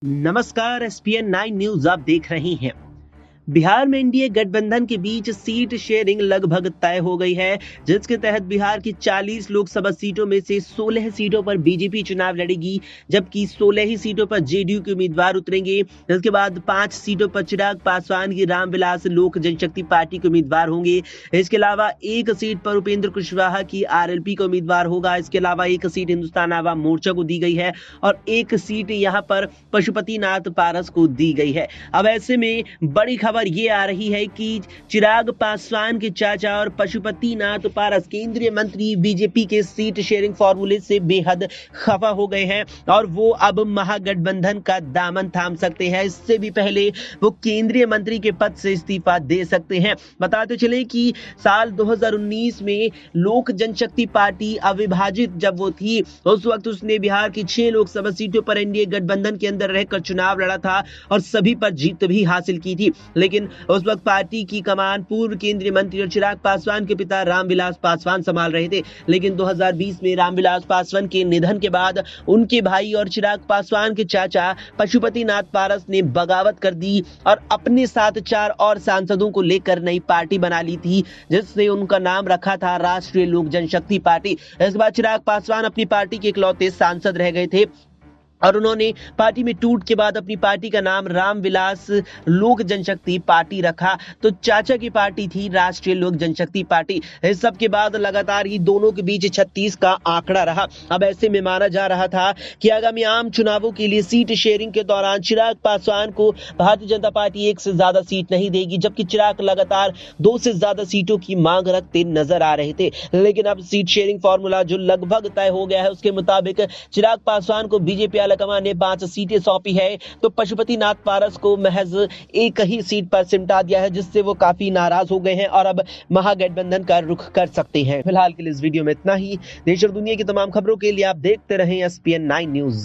नमस्कार। ESPN 9 news आप देख रहे हैं। बिहार में एनडीए गठबंधन के बीच सीट शेयरिंग लगभग तय हो गई है, जिसके तहत बिहार की 40 लोकसभा सीटों में से 16 सीटों पर बीजेपी चुनाव लड़ेगी, जबकि 16 ही सीटों पर जेडीयू के उम्मीदवार उतरेंगे। इसके बाद 5 सीटों पर चिराग पासवान की रामविलास लोक जनशक्ति पार्टी के उम्मीदवार होंगे। इसके अलावा एक सीट पर उपेंद्र कुशवाहा की आरएलपी का उम्मीदवार होगा। इसके अलावा एक सीट हिंदुस्तान आवाम मोर्चा को दी गई है और एक सीट यहाँ पर पशुपतिनाथ पारस को दी गई है। अब ऐसे में बड़ी खबर ये आ रही है कि चिराग पासवान के चाचा और पशुपतिनाथ पारस केंद्रीय मंत्री बीजेपी के सीट शेयरिंग फॉर्मूले से बेहद खफा हो गए हैं और वो अब महागठबंधन का दामन थाम सकते हैं। इससे भी पहले वो केंद्रीय मंत्री के पद से इस्तीफा दे सकते हैं। बताते चले कि साल 2019 में लोक जनशक्ति पार्टी अविभाजित जब वो थी, उस वक्त उसने बिहार की 6 लोकसभा सीटों पर एनडीए गठबंधन के अंदर रहकर चुनाव लड़ा था और सभी पर जीत भी हासिल की थी। लेकिन उस वक्त पार्टी की कमान पूर्व केंद्रीय मंत्री और चिराग पासवान के पिता रामविलास पासवान संभाल रहे थे। लेकिन 2020 में रामविलास पासवान के निधन के बाद उनके भाई और चिराग पासवान के चाचा पशुपतिनाथ पारस ने बगावत कर दी और अपने साथ 4 और सांसदों को लेकर नई पार्टी बना ली थी, जिससे उनका नाम रखा था राष्ट्रीय लोक जनशक्ति पार्टी। इस बार चिराग पासवान अपनी पार्टी के इकलौते सांसद रह गए थे और उन्होंने पार्टी में टूट के बाद अपनी पार्टी का नाम रामविलास लोक जनशक्ति पार्टी रखा। तो चाचा की पार्टी थी राष्ट्रीय लोक जनशक्ति पार्टी। इस सब के बाद लगातार ही दोनों के बीच 36 का आंकड़ा रहा। अब ऐसे में माना जा रहा था कि आगामी आम चुनावों के लिए सीट शेयरिंग के दौरान चिराग पासवान को भारतीय जनता पार्टी एक से ज्यादा सीट नहीं देगी, जबकि चिराग लगातार 2 से ज्यादा सीटों की मांग रखते नजर आ रहे थे। लेकिन अब सीट शेयरिंग फॉर्मूला जो लगभग तय हो गया है, उसके मुताबिक चिराग पासवान को बीजेपी कमान ने 5 सीटें सौंपी है, तो पशुपतिनाथ पारस को महज एक ही सीट पर सिमटा दिया है, जिससे वो काफी नाराज हो गए हैं और अब महागठबंधन का रुख कर सकते हैं। फिलहाल के लिए इस वीडियो में इतना ही। देश और दुनिया की तमाम खबरों के लिए आप देखते रहें एसपीएन 9 न्यूज।